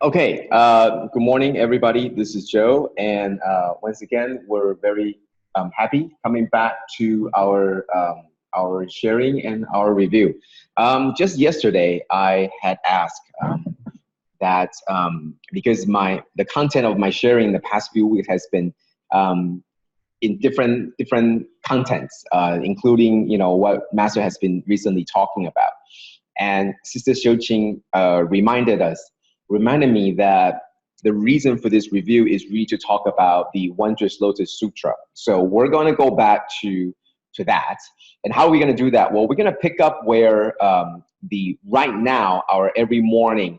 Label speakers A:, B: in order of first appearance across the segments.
A: Okay, good morning, everybody. This is Joe, and once again, we're very happy coming back to our sharing and our review. Just yesterday, I had asked that because the content of my sharing the past few weeks has been in different contents, including what Master has been recently talking about, and Sister Tzu Chi reminded me that the reason for this review is really to talk about the Wondrous Lotus Sutra. So we're going to go back to that. And how are we going to do that? Well, we're going to pick up where right now, our every morning,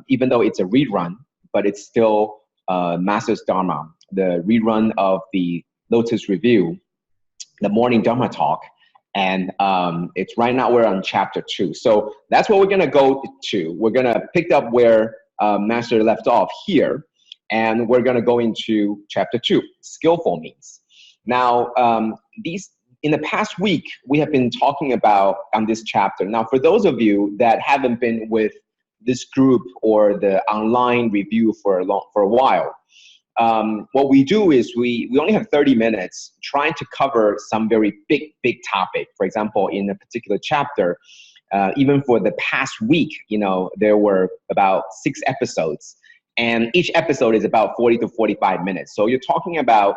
A: even though it's a rerun, but it's still Master's Dharma, the rerun of the Lotus Review, the morning Dharma talk. And it's right now we're on chapter 2. So that's what we're going to go to. We're going to pick up where Master left off here, and we're going to go into chapter 2, skillful means. Now, in the past week, we have been talking about on this chapter. Now, for those of you that haven't been with this group or the online review for a while, what we do is we only have 30 minutes trying to cover some very big topic. For example, in a particular chapter, even for the past week, there were about 6 episodes, and each episode is about 40 to 45 minutes. So you're talking about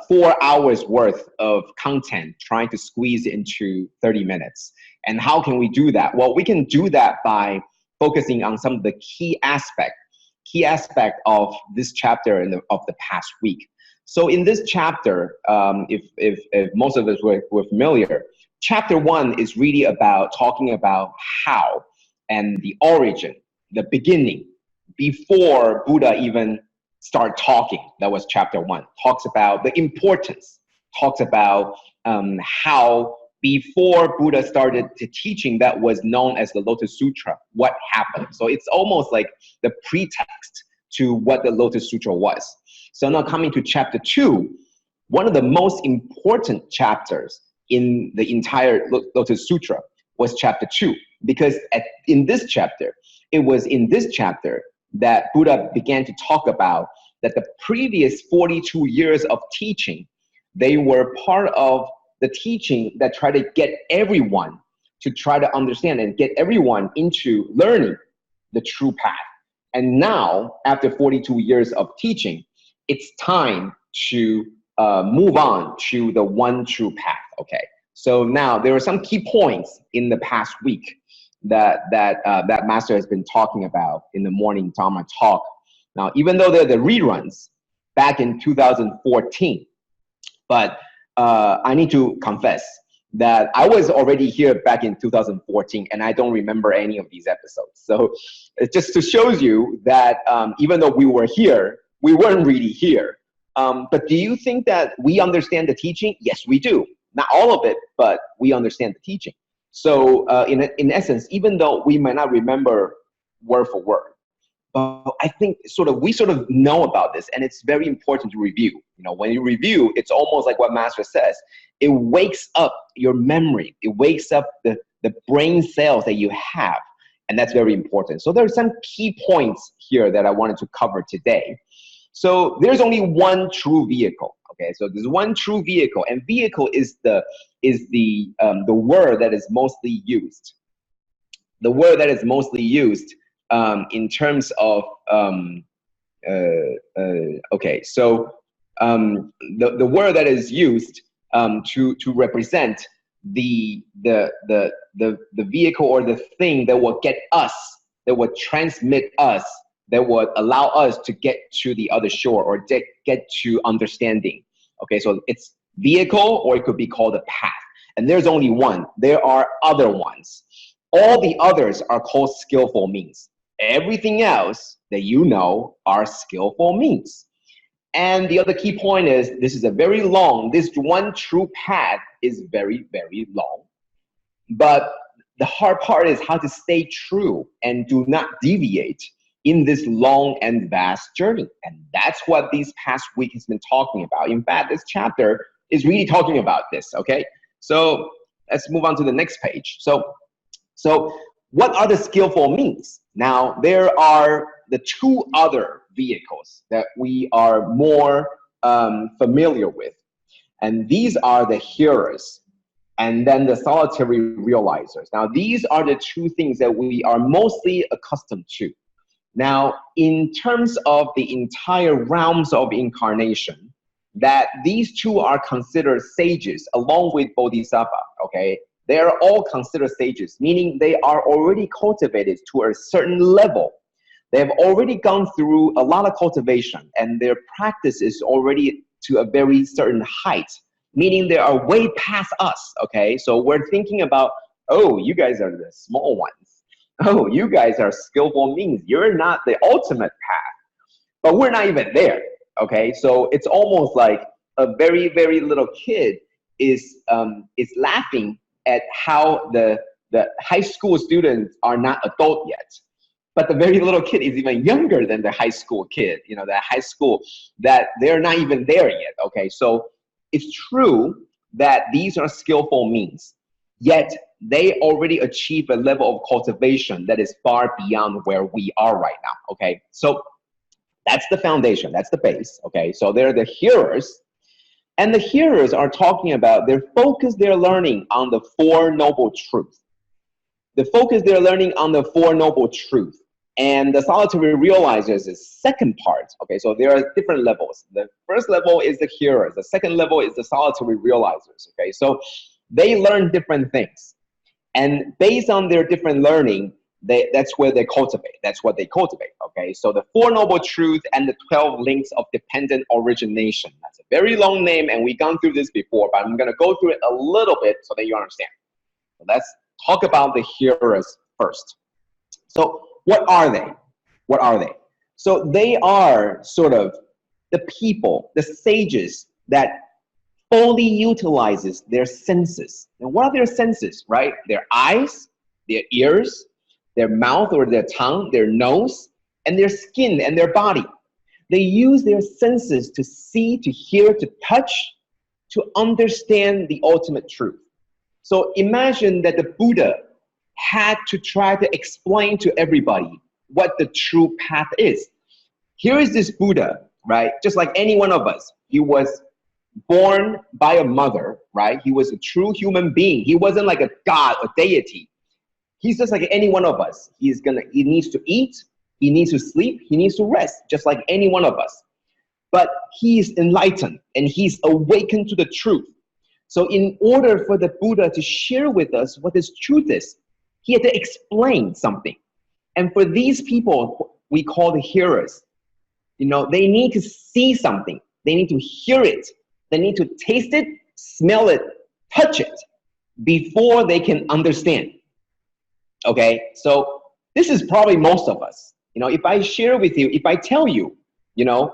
A: 4 hours worth of content trying to squeeze into 30 minutes. And how can we do that? Well, we can do that by focusing on some of the key aspect of this chapter of the past week. So in this chapter, if most of us were familiar, chapter 1 is really about talking about how and the origin, the beginning, before Buddha even start talking. That was chapter 1. Talks about the importance, talks about how before Buddha started the teaching that was known as the Lotus Sutra, what happened. So it's almost like the pretext to what the Lotus Sutra was. So now coming to chapter 2, one of the most important chapters in the entire Lotus Sutra was chapter 2, because in this chapter, it was in this chapter that Buddha began to talk about that the previous 42 years of teaching, they were part of the teaching that tried to get everyone to try to understand and get everyone into learning the true path. And now, after 42 years of teaching, it's time to move on to the one true path. Okay. So now there are some key points in the past week that Master has been talking about in the morning Dharma talk. Now, even though they're the reruns back in 2014, but I need to confess that I was already here back in 2014, and I don't remember any of these episodes. So it just to show you that even though we were here, we weren't really here. But do you think that we understand the teaching? Yes, we do. Not all of it, but we understand the teaching. So in essence, even though we might not remember word for word, but I think we know about this, and it's very important to review. When you review, it's almost like what Master says. It wakes up your memory. It wakes up the brain cells that you have, and that's very important. So there are some key points here that I wanted to cover today. So there's only one true vehicle. Okay, so there's one true vehicle, and vehicle is the word that is mostly used. The word that is mostly used in terms of okay, so the word that is used to represent the vehicle or the thing that will get us, that will transmit us, that would allow us to get to the other shore or get to understanding. Okay, so it's vehicle, or it could be called a path. And there's only one. There are other ones. All the others are called skillful means. Everything else that are skillful means. And the other key point is this one true path is very, very long. But the hard part is how to stay true and do not deviate in this long and vast journey. And that's what these past week has been talking about. In fact, this chapter is really talking about this, okay? So let's move on to the next page. So what are the skillful means? Now, there are the two other vehicles that we are more familiar with. And these are the hearers and then the solitary realizers. Now, these are the two things that we are mostly accustomed to. Now, in terms of the entire realms of incarnation, that these two are considered sages along with Bodhisattva, okay? They are all considered sages, meaning they are already cultivated to a certain level. They have already gone through a lot of cultivation and their practice is already to a very certain height, meaning they are way past us, okay? So we're thinking about, oh, you guys are the small ones. Oh, you guys are skillful means. You're not the ultimate path, but we're not even there, okay? So it's almost like a very, very little kid is laughing at how the high school students are not adult yet. But the very little kid is even younger than the high school kid, you know, the high school, that they're not even there yet, okay? So it's true that these are skillful means, yet they already achieve a level of cultivation that is far beyond where we are right now, okay? So that's the foundation, that's the base, okay? So they're the hearers, and the hearers are talking about their focus, they're learning on the Four Noble Truths. The focus they're learning on the Four Noble Truths. And the solitary realizers is second part, okay? So there are different levels. The first level is the hearers. The second level is the solitary realizers, okay? So they learn different things. And based on their different learning, that's where they cultivate. That's what they cultivate, okay? So the Four Noble Truths and the 12 links of dependent origination. That's a very long name, and we've gone through this before, but I'm gonna go through it a little bit so that you understand. So let's talk about the hearers first. So what are they? What are they? So they are sort of the people, the sages that fully utilizes their senses. And what are their senses, right? Their eyes, their ears, their mouth or their tongue, their nose, and their skin and their body. They use their senses to see, to hear, to touch, to understand the ultimate truth. So imagine that the Buddha had to try to explain to everybody what the true path is. Here is this Buddha, right? Just like any one of us. He was born by a mother, right? He was a true human being. He wasn't like a god, a deity. He's just like any one of us. He needs to eat, he needs to sleep, he needs to rest, just like any one of us. But he is enlightened and he's awakened to the truth. So in order for the Buddha to share with us what this truth is, he had to explain something. And for these people, we call the hearers, you know, they need to see something. They need to hear it. They need to taste it, smell it, touch it before they can understand. Okay, so this is probably most of us. You know, if I share with you, if I tell you, you know,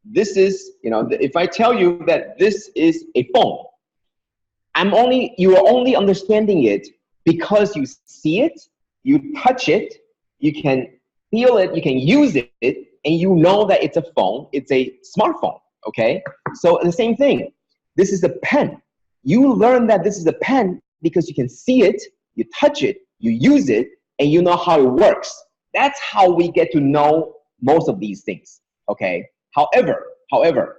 A: this is, you know, if I tell you that this is a phone, you are only understanding it because you see it, you touch it, you can feel it, you can use it, and you know that it's a phone, it's a smartphone, okay? So the same thing, this is a pen. You learn that this is a pen because you can see it, you touch it, you use it, and you know how it works. That's how we get to know most of these things, okay? However,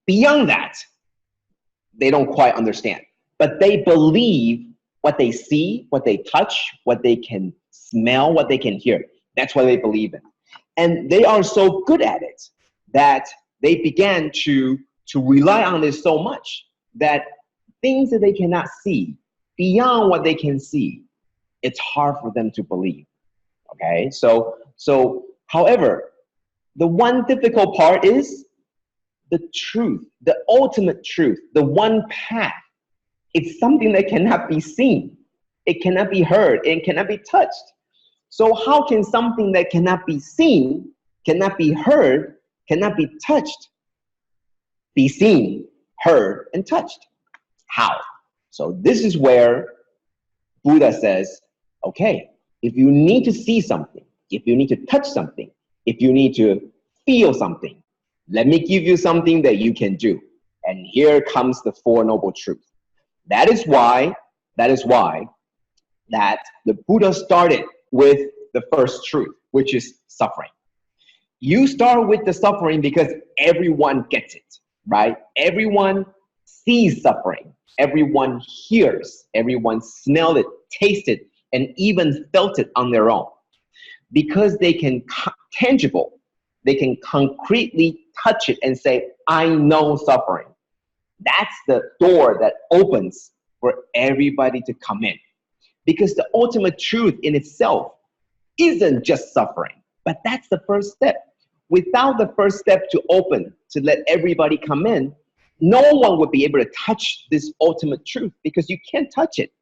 A: beyond that, they don't quite understand, but they believe what they see, what they touch, what they can smell, what they can hear. That's what they believe in. And they are so good at it that they began to rely on this so much that things that they cannot see, beyond what they can see, it's hard for them to believe, okay? So however, the one difficult part is the truth, the ultimate truth, the one path. It's something that cannot be seen. It cannot be heard. It cannot be touched. So how can something that cannot be seen, cannot be heard, cannot be touched, be seen, heard, and touched? How? So this is where Buddha says, okay, if you need to see something, if you need to touch something, if you need to feel something, let me give you something that you can do. And here comes the Four Noble Truths. That is why that the Buddha started with the first truth, which is suffering. You start with the suffering because everyone gets it, right? Everyone sees suffering. Everyone hears. Everyone smelled it, tasted, and even felt it on their own. Because they can they can concretely touch it and say, I know suffering. That's the door that opens for everybody to come in. Because the ultimate truth in itself isn't just suffering, but that's the first step. Without the first step to open, to let everybody come in, no one would be able to touch this ultimate truth because you can't touch it.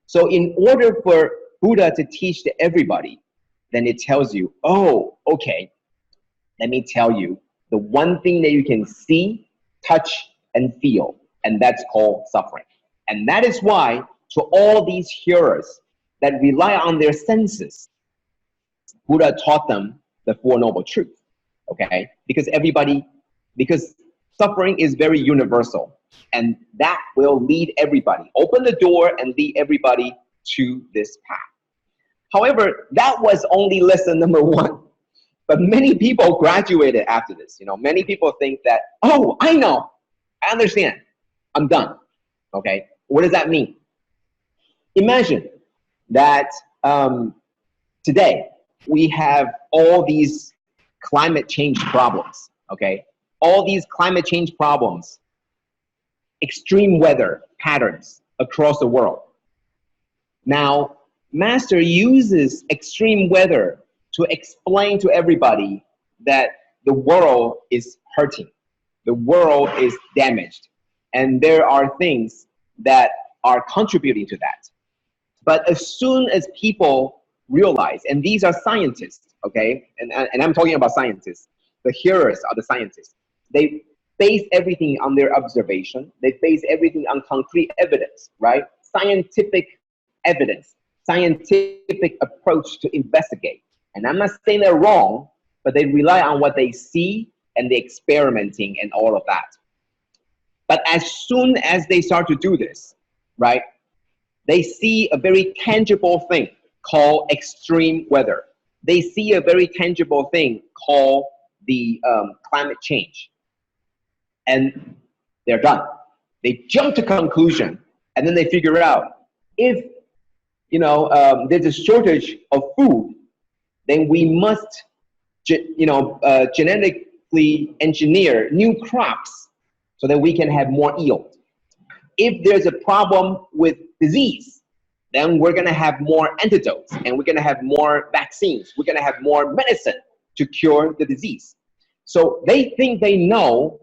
A: So in order for Buddha to teach to everybody, then it tells you, oh, okay, let me tell you the one thing that you can see, touch, and feel, and that's called suffering. And that is why to all these hearers that rely on their senses, Buddha taught them the Four Noble Truths, okay? Because suffering is very universal, and that will lead everybody, open the door and lead everybody to this path. However, that was only lesson number one. But many people graduated after this. You know, many people think that, oh, I know, I understand, I'm done. Okay, what does that mean? Imagine that today we have all these climate change problems. Okay, all these climate change problems, extreme weather patterns across the world. Now, Master uses extreme weather to explain to everybody that the world is hurting, the world is damaged, and there are things that are contributing to that. But as soon as people realize, and these are scientists, okay, and I'm talking about scientists, the hearers are the scientists, they base everything on their observation, they base everything on concrete evidence, right? Scientific evidence, scientific approach to investigate. And I'm not saying they're wrong, but they rely on what they see and the experimenting and all of that. But as soon as they start to do this, right, they see a very tangible thing called extreme weather. They see a very tangible thing called the climate change. And they're done. They jump to conclusion, and then they figure out if there's a shortage of food, then we must, genetically engineer new crops so that we can have more yield. If there's a problem with disease, then we're going to have more antidotes, and we're going to have more vaccines. We're going to have more medicine to cure the disease. So they think they know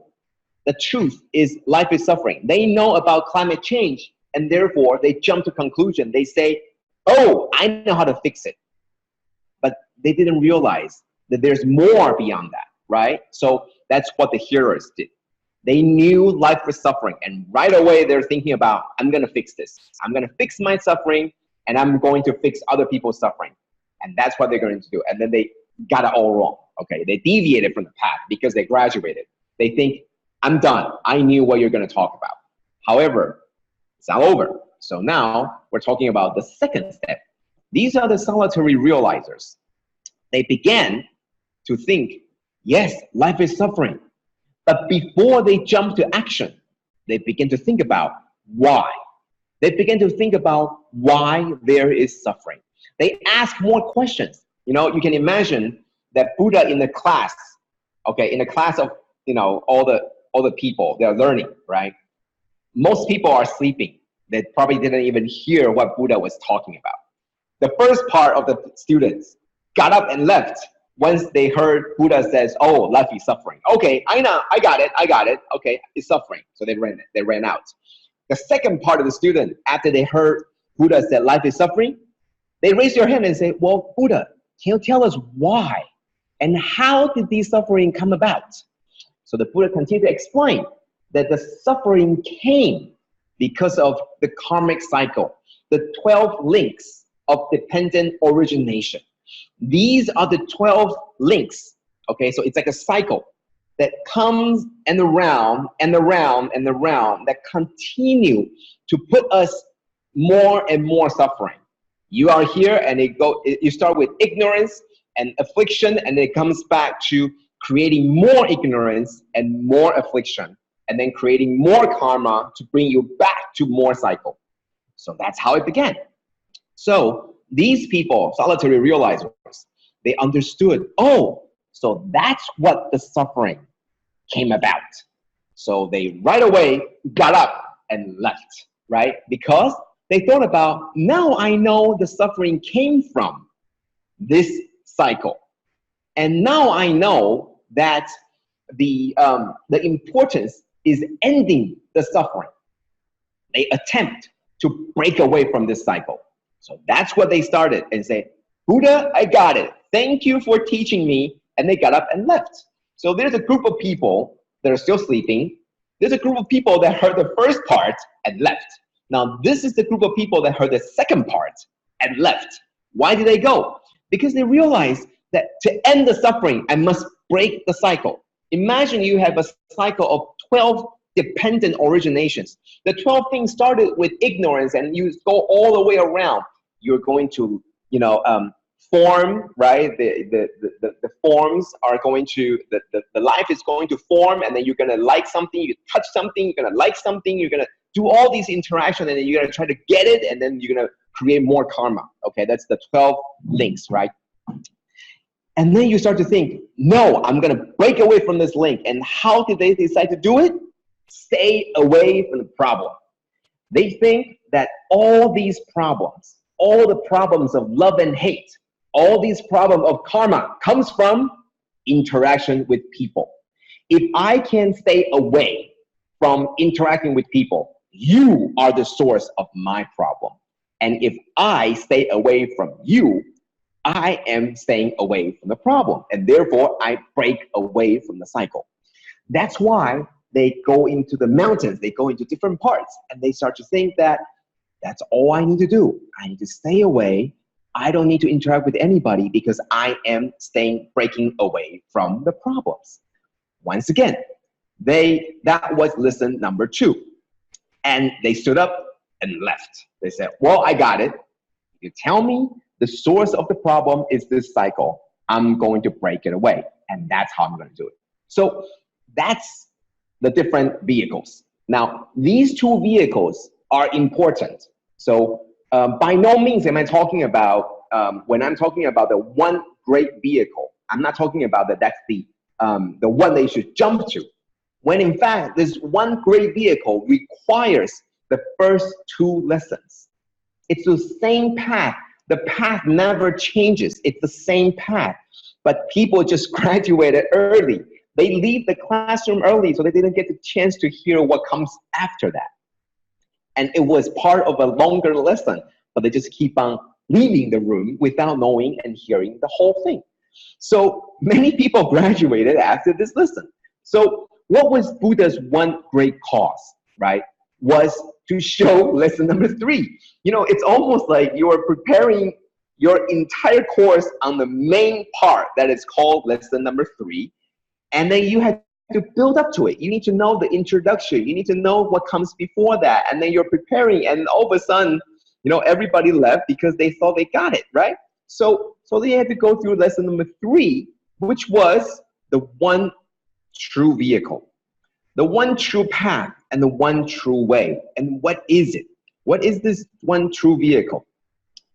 A: the truth is life is suffering. They know about climate change, and therefore they jump to conclusion. They say, oh, I know how to fix it. But they didn't realize that there's more beyond that, right? So that's what the hearers did. They knew life was suffering, and right away they're thinking about, I'm going to fix this. I'm going to fix my suffering, and I'm going to fix other people's suffering. And that's what they're going to do. And then they got it all wrong, okay? They deviated from the path because they graduated. They think, I'm done. I knew what you're going to talk about. However, it's not over. So now we're talking about the second step. These are the solitary realizers. They began to think, yes, life is suffering. But before they jump to action, they begin to think about why. They begin to think about why there is suffering. They ask more questions. You know, you can imagine that Buddha in the class, okay, in the class of, all the people, they're learning, right? Most people are sleeping. They probably didn't even hear what Buddha was talking about. The first part of the students got up and left once they heard Buddha says, oh, life is suffering. Okay, I know, I got it. Okay, it's suffering. So they ran out. The second part of the student, after they heard Buddha said life is suffering, they raise their hand and say, well, Buddha, can you tell us why? And how did these suffering come about? So the Buddha continued to explain that the suffering came because of the karmic cycle, the 12 links of dependent origination. These are the 12 links, okay? So it's like a cycle that comes and around and around and around that continue to put us more and more suffering. You are here, and you start with ignorance and affliction, and it comes back to creating more ignorance and more affliction, and then creating more karma to bring you back to more cycle. So that's how it began. So these people, solitary realizers, they understood, oh, so that's what the suffering came about. So they right away got up and left, right? Because they thought about, now I know the suffering came from this cycle. And now I know that the importance is ending the suffering. They attempt to break away from this cycle. So that's what they started and say, Buddha, I got it. Thank you for teaching me. And they got up and left. So there's a group of people that are still sleeping. There's a group of people that heard the first part and left. Now, this is the group of people that heard the second part and left. Why did they go? Because they realized that to end the suffering, I must break the cycle. Imagine you have a cycle of 12 dependent originations. The 12 things started with ignorance, and you go all the way around. You're going to, form, right? The forms are going to, the life is going to form, and then you're gonna like something, you touch something, you're gonna like something, you're gonna do all these interactions, and then you're gonna try to get it, and then you're gonna create more karma. Okay, that's the 12 links, right? And then you start to think, no, I'm gonna break away from this link. And how did they decide to do it? Stay away from the problem. They think that all these problems, all the problems of love and hate, all these problems of karma comes from interaction with people. If I can stay away from interacting with people, you are the source of my problem. And if I stay away from you, I am staying away from the problem. And therefore, I break away from the cycle. That's why they go into the mountains, they go into different parts, and they start to think that that's all I need to do. I need to stay away. I don't need to interact with anybody because I am breaking away from the problems. Once again, that was lesson number 2. And they stood up and left. They said, well, I got it. You tell me the source of the problem is this cycle, I'm going to break it away. And that's how I'm going to do it. So that's the different vehicles. Now, these 2 vehicles are important. So by no means am I talking about, when I'm talking about the one great vehicle, I'm not talking about that that's the one they should jump to. When in fact, this one great vehicle requires the first 2 lessons. It's the same path. The path never changes. It's the same path. But people just graduated early. They leave the classroom early, so they didn't get the chance to hear what comes after that. And it was part of a longer lesson, but they just keep on leaving the room without knowing and hearing the whole thing. So many people graduated after this lesson. So what was Buddha's one great cause, right? Was to show lesson number 3. It's almost like you are preparing your entire course on the main part that is called lesson number 3. And then you have to build up to it. You need to know the introduction. You need to know what comes before that. And then you're preparing, and all of a sudden, everybody left because they thought they got it, right? So they had to go through lesson number 3, which was the one true vehicle, the one true path, and the one true way. And what is it? What is this one true vehicle?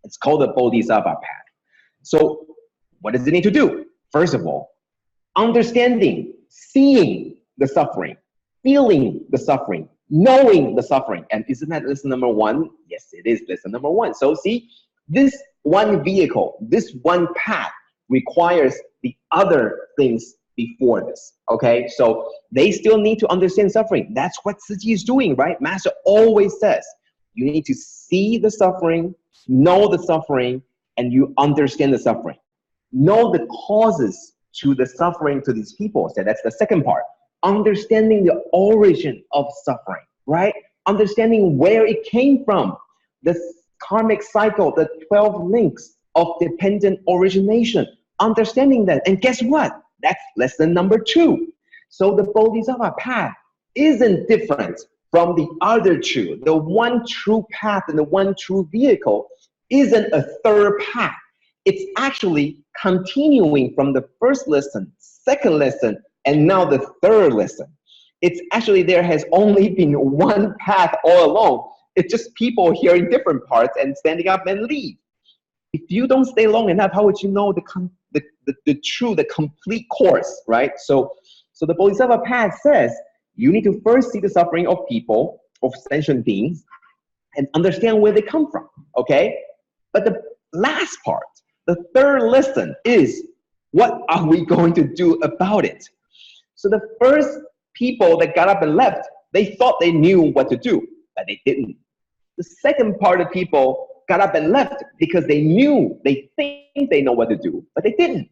A: It's called the Bodhisattva path. So what does it need to do? First of all, understanding, seeing the suffering, feeling the suffering, knowing the suffering. And isn't that lesson number 1? Yes, it is lesson number 1. So see, this one vehicle, this one path requires the other things before this, okay? So they still need to understand suffering. That's what Tzu Chi is doing, right? Master always says, you need to see the suffering, know the suffering, and you understand the suffering. Know the causes to the suffering to these people. So that's the second part. Understanding the origin of suffering, right? Understanding where it came from. The karmic cycle, the 12 links of dependent origination. Understanding that. And guess what? That's lesson number 2. So the Bodhisattva path isn't different from the other 2. The one true path and the one true vehicle isn't a third path. It's actually continuing from the first lesson, second lesson, and now the third lesson. It's actually, there has only been one path all along. It's just people hearing different parts and standing up and leave. If you don't stay long enough, how would you know the true, the complete course, right? So the Bodhisattva path says you need to first see the suffering of people, of sentient beings, and understand where they come from, okay? But the last part, the third lesson, is what are we going to do about it? So the first people that got up and left, they thought they knew what to do, but they didn't. The second part of people got up and left because they knew, they think they know what to do, but they didn't.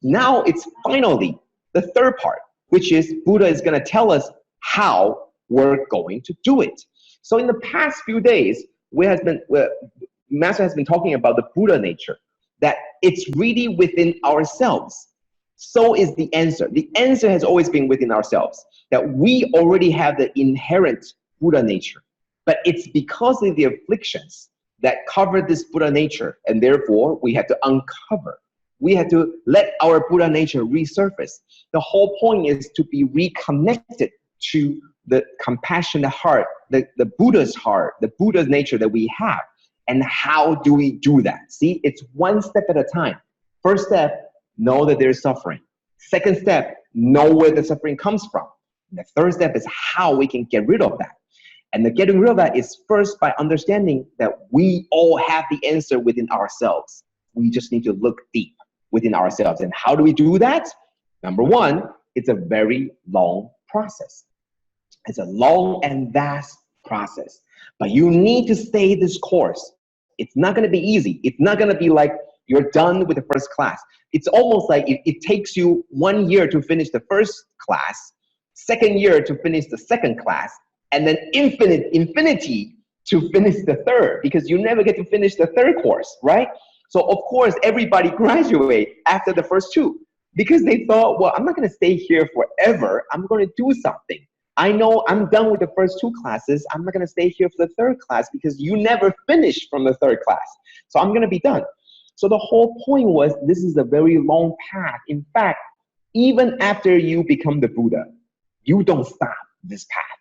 A: Now it's finally the third part, which is Buddha is going to tell us how we're going to do it. So in the past few days, Master has been talking about the Buddha nature, that it's really within ourselves. So is the answer. The answer has always been within ourselves, that we already have the inherent Buddha nature. But it's because of the afflictions that cover this Buddha nature, and therefore we have to uncover. We have to let our Buddha nature resurface. The whole point is to be reconnected to the compassionate heart, the Buddha's heart, the Buddha's nature that we have. And how do we do that? See, it's one step at a time. First step, know that there's suffering. Second step, know where the suffering comes from. And the third step is how we can get rid of that. And the getting rid of that is first by understanding that we all have the answer within ourselves. We just need to look deep within ourselves. And how do we do that? Number one, it's a very long process. It's a long and vast process. But you need to stay this course. It's not going to be easy. It's not going to be like you're done with the first class. It's almost like it takes you 1 year to finish the first class, second year to finish the second class, and then infinity to finish the third, because you never get to finish the third course, right? So of course, everybody graduate after the first two because they thought, well, I'm not going to stay here forever. I'm going to do something. I know I'm done with the first two classes. I'm not going to stay here for the third class because you never finished from the third class. So I'm going to be done. So the whole point was, this is a very long path. In fact, even after you become the Buddha, you don't stop this path.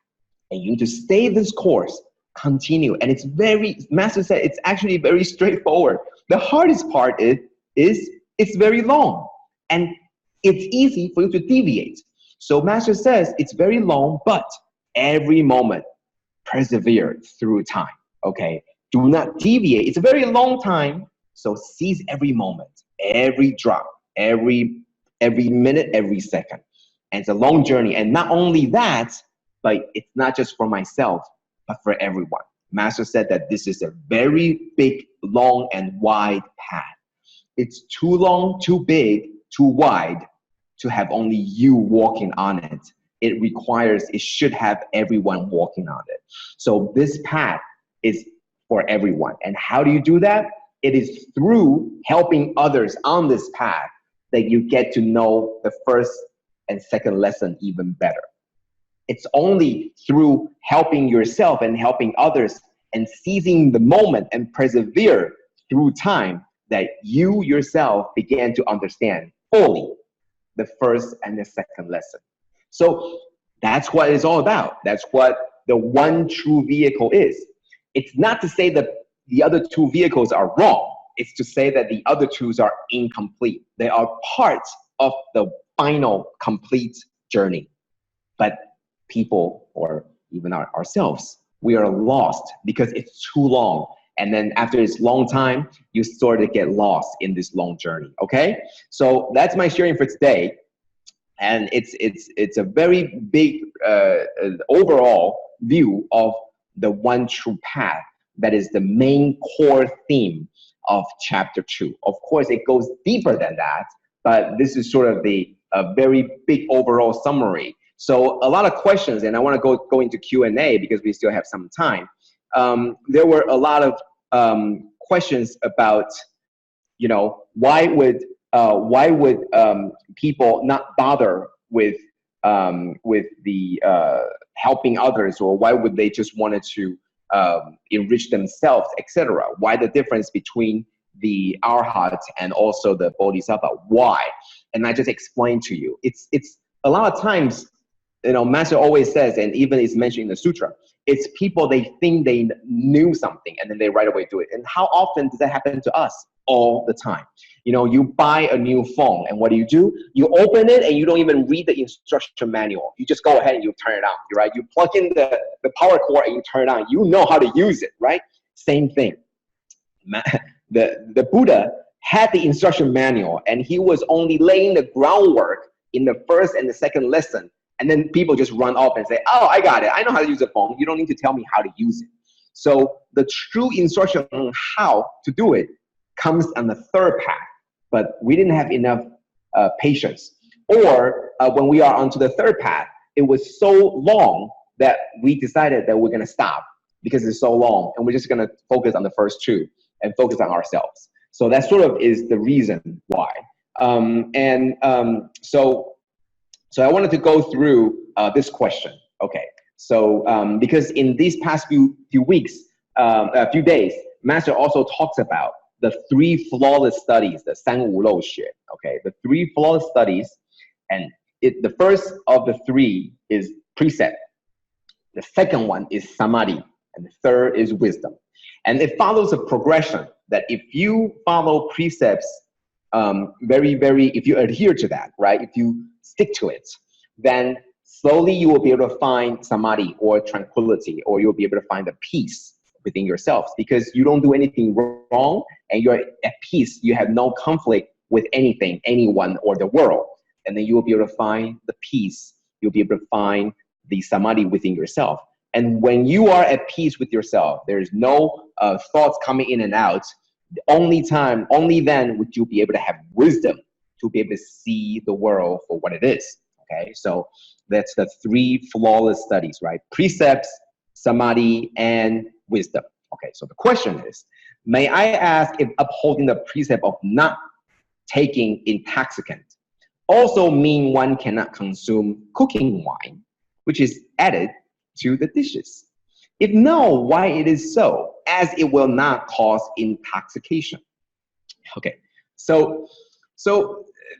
A: And you need to stay this course, continue. And it's very, Master said, it's actually very straightforward. The hardest part is it's very long. And it's easy for you to deviate. So Master says it's very long, but every moment, persevere through time, okay? Do not deviate. It's a very long time, so seize every moment, every drop, every minute, every second. And it's a long journey. And not only that, but it's not just for myself, but for everyone. Master said that this is a very big, long, and wide path. It's too long, too big, too wide to have only you walking on it. It should have everyone walking on it. So this path is for everyone. And how do you do that? It is through helping others on this path that you get to know the first and second lesson even better. It's only through helping yourself and helping others and seizing the moment and persevere through time that you yourself began to understand fully the first and the second lesson. So that's what it's all about. That's what the one true vehicle is. It's not to say that the other two vehicles are wrong. It's to say that the other twos are incomplete. They are parts of the final complete journey. But people, or even ourselves, we are lost because it's too long. And then after this long time, you sort of get lost in this long journey, okay? So that's my sharing for today. And it's a very big overall view of the one true path that is the main core theme of chapter 2. Of course, it goes deeper than that, but this is sort of a very big overall summary. So a lot of questions, and I want to go into Q&A because we still have some time. There were a lot of questions about, you know, why would people not bother with the helping others, or why would they just wanted to enrich themselves, etc. Why the difference between the arhat and also the bodhisattva? Why? And I just explained to you. It's a lot of times, you know, Master always says, and even it's mentioned in the sutra, it's people, they think they knew something and then they right away do it. And how often does that happen to us? All the time. You know, you buy a new phone and what do? You open it and you don't even read the instruction manual. You just go ahead and you turn it on, right? You plug in the power cord and you turn it on. You know how to use it, right? Same thing. The Buddha had the instruction manual and he was only laying the groundwork in the first and the second lesson. And then people just run off and say, oh, I got it. I know how to use a phone. You don't need to tell me how to use it. So the true instruction on how to do it comes on the third path, but we didn't have enough patience. Or when we are onto the third path, it was so long that we decided that we're going to stop because it's so long and we're just going to focus on the first two and focus on ourselves. So that sort of is the reason why. So I wanted to go through this question. Okay, so because in these past few weeks, few days, Master also talks about the 3 flawless studies, the 三无漏学. Okay, the 3 flawless studies, and the first of the 3 is precept. The second one is samadhi, and the third is wisdom. And it follows a progression that if you follow precepts if you adhere to that, right? If you stick to it, then slowly you will be able to find samadhi or tranquility, or you'll be able to find the peace within yourselves because you don't do anything wrong and you're at peace. You have no conflict with anything, anyone, or the world. And then you will be able to find the peace. You'll be able to find the samadhi within yourself. And when you are at peace with yourself, there's no thoughts coming in and out. Only then would you be able to have wisdom to be able to see the world for what it is. Okay, so that's the 3 flawless studies, right? Precepts, samadhi, and wisdom. Okay, so the question is, may I ask if upholding the precept of not taking intoxicant also mean one cannot consume cooking wine, which is added to the dishes? If no, why it is so, as it will not cause intoxication? Okay, so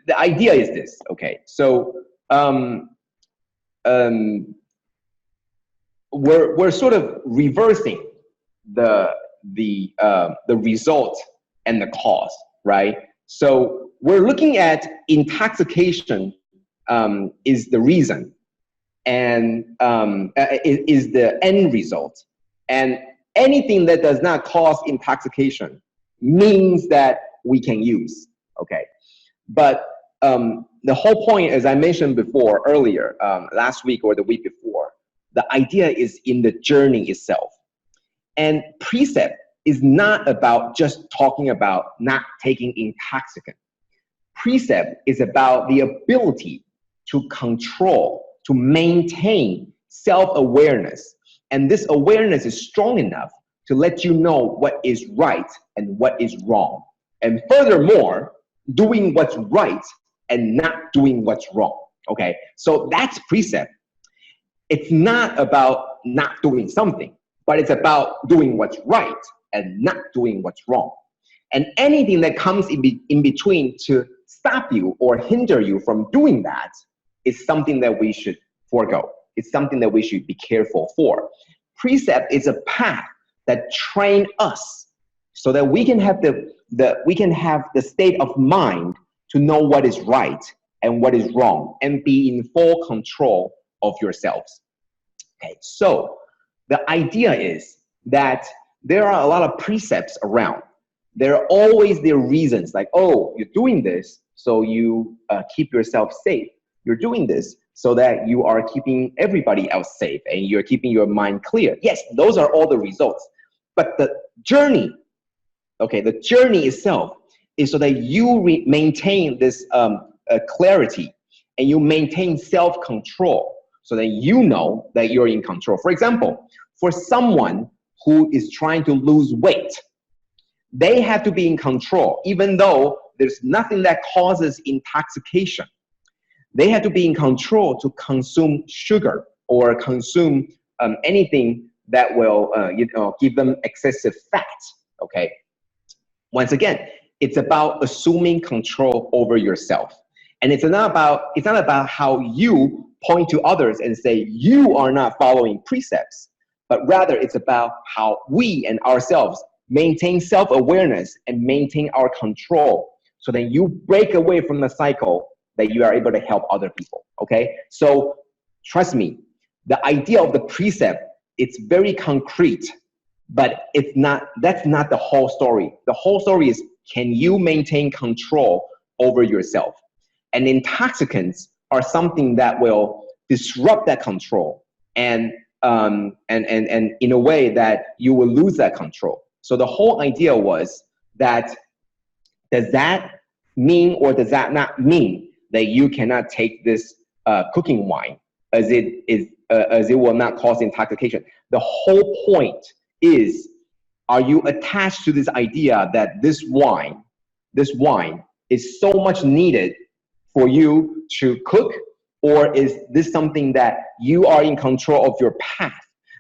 A: the idea is this. Okay, so we're sort of reversing the result and the cause, right? So we're looking at intoxication is the reason, and is the end result. And anything that does not cause intoxication means that we can use, okay? But the whole point, as I mentioned before, earlier, last week or the week before, the idea is in the journey itself. And precept is not about just talking about not taking intoxicant. Precept is about the ability to control, to maintain self-awareness. And this awareness is strong enough to let you know what is right and what is wrong. And furthermore, doing what's right and not doing what's wrong. Okay, so that's precept. It's not about not doing something, but it's about doing what's right and not doing what's wrong. And anything that comes in between to stop you or hinder you from doing that is something that we should forego. It's something that we should be careful for. Precept is a path that trains us so that we can have the state of mind to know what is right and what is wrong and be in full control of yourselves. Okay, so the idea is that there are a lot of precepts around. There are always their reasons, like, oh, you're doing this so you keep yourself safe. You're doing this so that you are keeping everybody else safe and you're keeping your mind clear. Yes, those are all the results. But the journey, okay, the journey itself is so that you maintain this clarity and you maintain self-control so that you know that you're in control. For example, for someone who is trying to lose weight, they have to be in control, even though there's nothing that causes intoxication. They have to be in control to consume sugar or consume anything that will give them excessive fat. Okay. Once again, it's about assuming control over yourself. And it's not about how you point to others and say you are not following precepts, but rather it's about how we and ourselves maintain self-awareness and maintain our control. So then you break away from the cycle that you are able to help other people. Okay? So trust me, the idea of the precept, it's very concrete, but that's not the whole story. The whole story is, can you maintain control over yourself? And intoxicants are something that will disrupt that control and in a way that you will lose that control. So the whole idea was that, does that mean or does that not mean that you cannot take this cooking wine as it will not cause intoxication? The whole point is, are you attached to this idea that this wine is so much needed for you to cook, or is this something that you are in control of your path,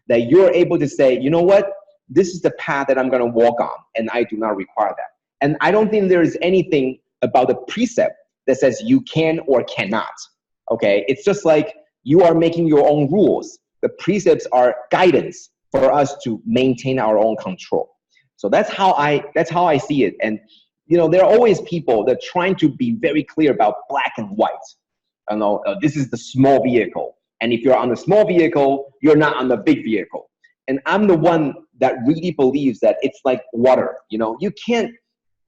A: that you're able to say, you know what, this is the path that I'm going to walk on, and I do not require that. And I don't think there is anything about the precept that says you can or cannot. Okay, it's just like you are making your own rules. The precepts are guidance for us to maintain our own control. So that's how I see it. And there are always people that are trying to be very clear about black and white. This is the small vehicle, and if you're on the small vehicle, you're not on the big vehicle. And I'm the one that really believes that it's like water. You can't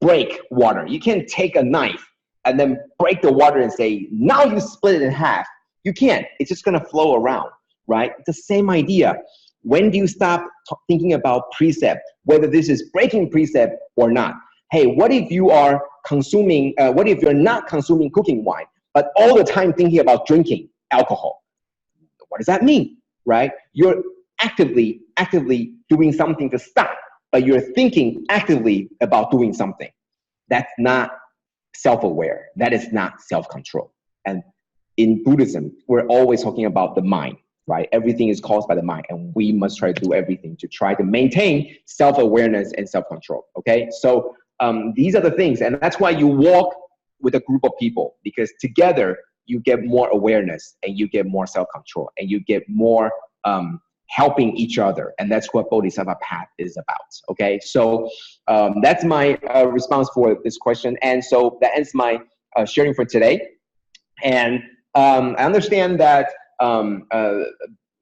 A: break water. You can't take a knife and then break the water and say, now you split it in half. You can't. It's just going to flow around, right? It's the same idea. When do you stop thinking about precept, whether this is breaking precept or not? Hey, what if you are consuming, what if you're not consuming cooking wine, but all the time thinking about drinking alcohol? What does that mean, right? You're actively doing something to stop, but you're thinking actively about doing something. That's not self-aware. That is not self-control. And in Buddhism, we're always talking about the mind, right? Everything is caused by the mind, and we must try to do everything to try to maintain self-awareness and self-control, okay? So these are the things, and that's why you walk with a group of people, because together you get more awareness and you get more self-control and you get more helping each other. And that's what Bodhisattva path is about, okay? So that's my response for this question. And so that ends my sharing for today. And I understand that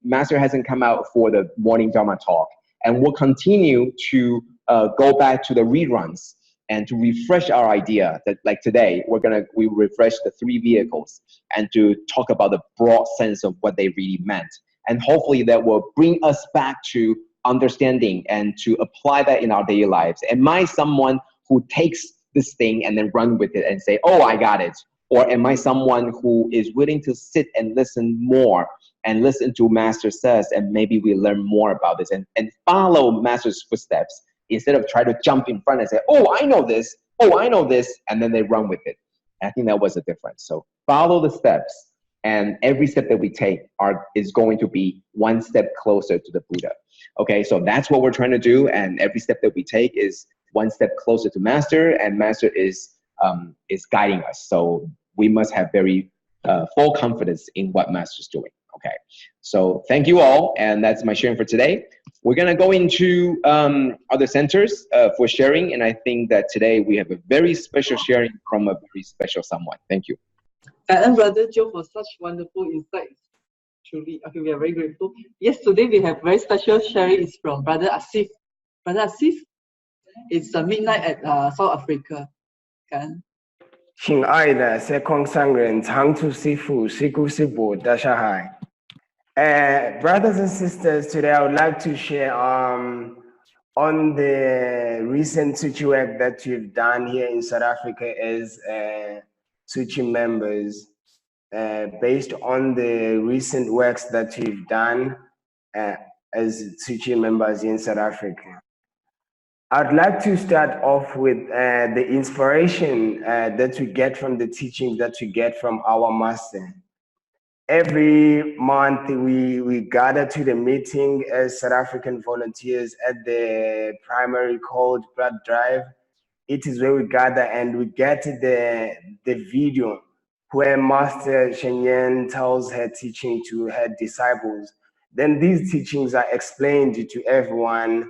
A: Master hasn't come out for the morning Dharma talk, and we'll continue to go back to the reruns and to refresh our idea that, like today, we refresh the 3 vehicles and to talk about the broad sense of what they really meant. And hopefully that will bring us back to understanding and to apply that in our daily lives. Am I someone who takes this thing and then run with it and say, oh, I got it? Or am I someone who is willing to sit and listen more and listen to Master says, and maybe we learn more about this and follow Master's footsteps instead of trying to jump in front and say, oh, I know this, and then they run with it. And I think that was the difference. So follow the steps, and every step that we take is going to be one step closer to the Buddha. Okay, so that's what we're trying to do, and every step that we take is one step closer to Master, and Master is guiding us. So we must have very full confidence in what Master's doing. Okay, so thank you all, and that's my sharing for today. We're gonna go into other centers for sharing, and I think that today we have a very special sharing from a very special someone. Thank you.
B: And Brother Joe for such wonderful insights. Truly, okay, we are very grateful. Yes, today we have very special sharing is from Brother Asive. Brother Asive, it's midnight at South Africa.
C: 亲爱的色空上人、常住师父、师姑师伯，大家好。Brothers and sisters, today I would like to share on the recent Tzu Chi work that you've done here in South Africa as Tzu Chi members, based on the recent works that you've done as Tzu Chi members in South Africa. I'd like to start off with the inspiration that we get from the teachings that we get from our master. Every month we gather to the meeting as South African volunteers at the primary called Blood Drive. It is where we gather and we get the video where Master Cheng tells her teaching to her disciples. Then these teachings are explained to everyone.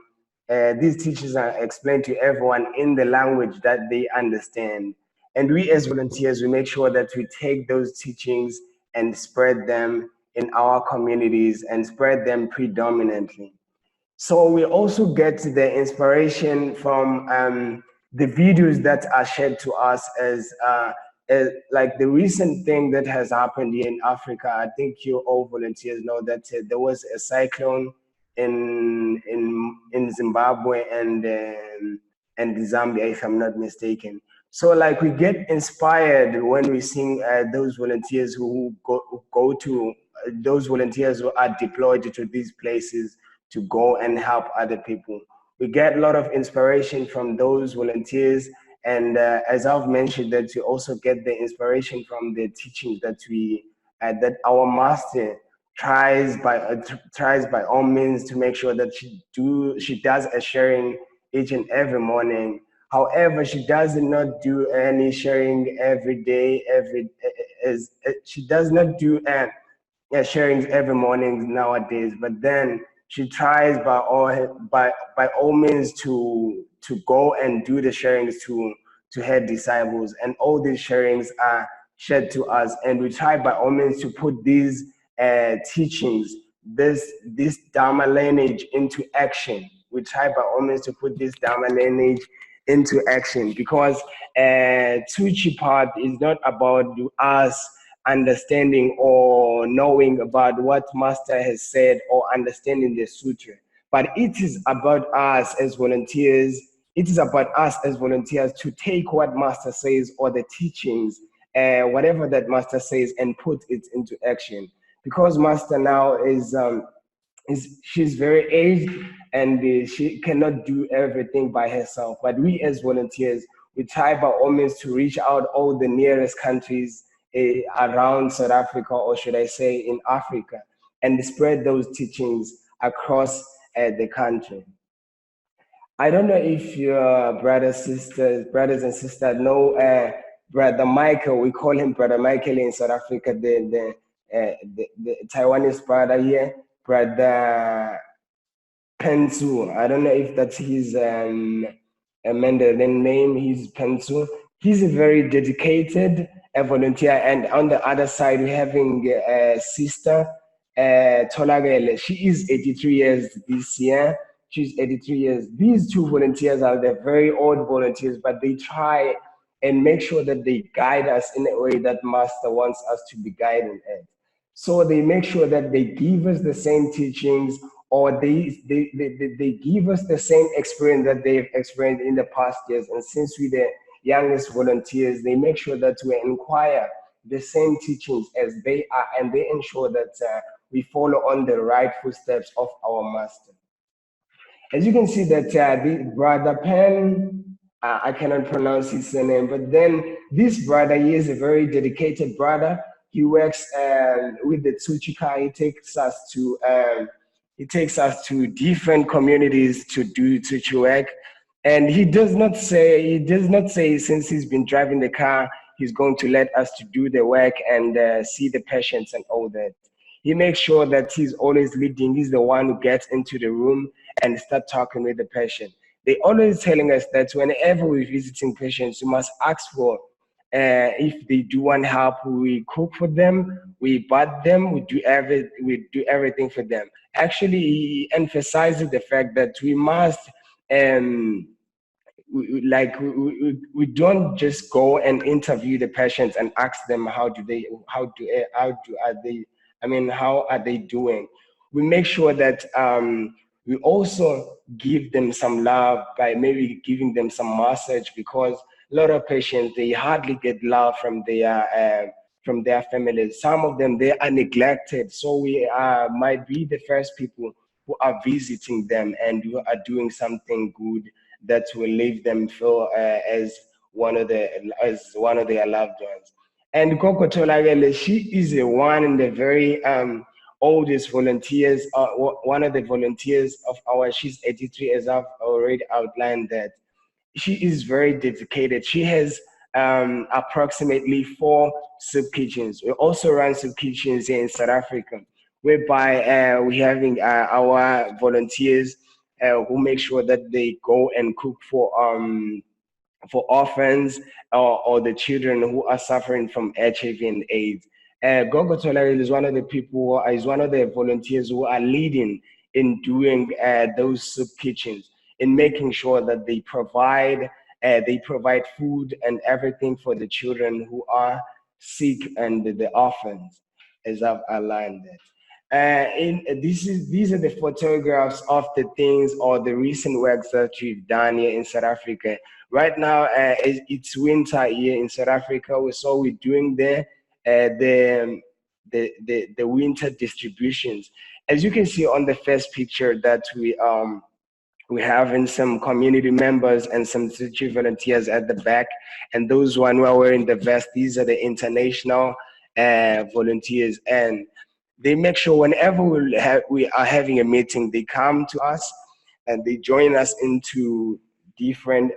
C: These teachings are explained to everyone in the language that they understand. And we as volunteers, we make sure that we take those teachings and spread them in our communities and spread them predominantly. So we also get the inspiration from the videos that are shared to us as like the recent thing that has happened here in Africa. I think you all volunteers know that there was a cyclone in Zimbabwe and Zambia, if I'm not mistaken. So like we get inspired when we see those volunteers who go to those volunteers who are deployed to these places to go and help other people. We get a lot of inspiration from those volunteers, and as I've mentioned, that you also get the inspiration from the teachings that that our master tries by all means to make sure that she does a sharing each and every morning. However, she does not do any sharing every day. She does not do sharings every morning nowadays. But then she tries by all means to go and do the sharings to her disciples, and all these sharings are shared to us, and we try by all means to put these teachings, this Dharma lineage into action. We try by all means to put this Dharma lineage into action, because Tzu Chi part is not about us understanding or knowing about what Master has said or understanding the sutra, but it is about us as volunteers. It is about us as volunteers to take what Master says or the teachings, whatever that Master says, and put it into action. Because Master now she's very aged, and she cannot do everything by herself. But we as volunteers, we try by all means to reach out all the nearest countries around South Africa, or should I say in Africa, and spread those teachings across the country. I don't know if your brothers and sisters know Brother Michael. We call him Brother Michael in South Africa, the Taiwanese brother here, Brother Pensu. I don't know if that's his Mandarin name. He's Pensu. He's a very dedicated volunteer. And on the other side, we're having a sister, Tolagele. She is 83 years this year. She's 83 years. These two volunteers are the very old volunteers, but they try and make sure that they guide us in a way that Master wants us to be guided at. So they make sure that they give us the same teachings, or they give us the same experience that they've experienced in the past years. And since we're the youngest volunteers, they make sure that we inquire the same teachings as they are, and they ensure that we follow on the right footsteps of our master. As you can see that the brother Pen, I cannot pronounce his name, but then this brother, he is a very dedicated brother. He works with the Tzu Chi. He takes us to different communities to do Tzu Chi work. And he does not say since he's been driving the car, he's going to let us to do the work and see the patients and all that. He makes sure that he's always leading. He's the one who gets into the room and start talking with the patient. They always telling us that whenever we're visiting patients, we must ask for if they do want help. We cook for them, we bath them, we do everything for them. Actually, he emphasizes the fact that we must we don't just go and interview the patients and ask them how are they doing. We make sure that we also give them some love by maybe giving them some massage, because a lot of patients, they hardly get love from their families. Some of them, they are neglected. So we might be the first people who are visiting them and who are doing something good that will leave them feel as one of their loved ones. And Coco Tolagele, she is the one in the very oldest volunteers, one of the volunteers of our, she's 83, as I've already outlined that. She is very dedicated. She has approximately 4 soup kitchens. We also run soup kitchens here in South Africa, whereby we're having our volunteers who make sure that they go and cook for orphans or the children who are suffering from HIV and AIDS. Gogo Toleril is one of the people, is one of the volunteers who are leading in doing those soup kitchens, in making sure that they provide food and everything for the children who are sick and the orphans, as I've outlined it. These are the photographs of the things or the recent works that we've done here in South Africa. Right now, it's winter here in South Africa, so we're doing the winter distributions. As you can see on the first picture, that we having some community members and some Tzu Chi volunteers at the back, and those one who are wearing the vest, these are the international volunteers, and they make sure whenever we are having a meeting, they come to us and they join us into different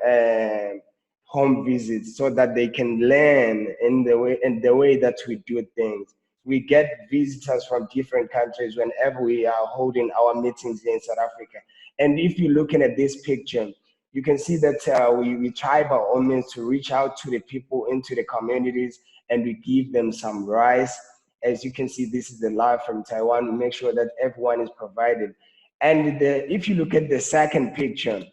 C: home visits so that they can learn in the way that we do things. We get visitors from different countries whenever we are holding our meetings here in South Africa. And if you're looking at this picture, you can see that we try by all means to reach out to the people into the communities, and we give them some rice. As you can see, this is the live from Taiwan. We make sure that everyone is provided. And if you look at the second picture,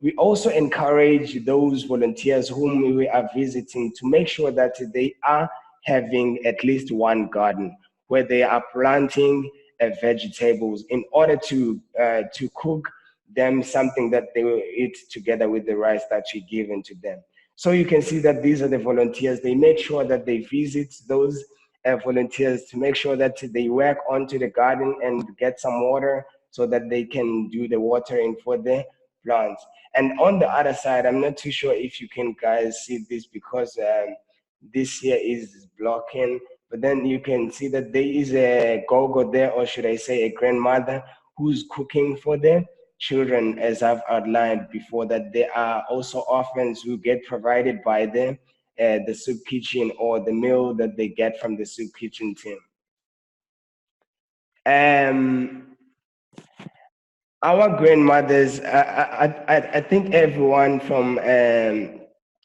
C: we also encourage those volunteers whom we are visiting to make sure that they are having at least one garden where they are planting vegetables in order to cook them something that they will eat together with the rice that you're giving to them. So you can see that these are the volunteers. They make sure that they visit those volunteers to make sure that they work onto the garden and get some water so that they can do the watering for the plants. And on the other side, I'm not too sure if you can guys see this because this here is blocking, but then you can see that there is a gogo there, or should I say a grandmother, who's cooking for them children, as I've outlined before, that there are also orphans who get provided by them the soup kitchen or the meal that they get from the soup kitchen team. Our grandmothers, I think everyone from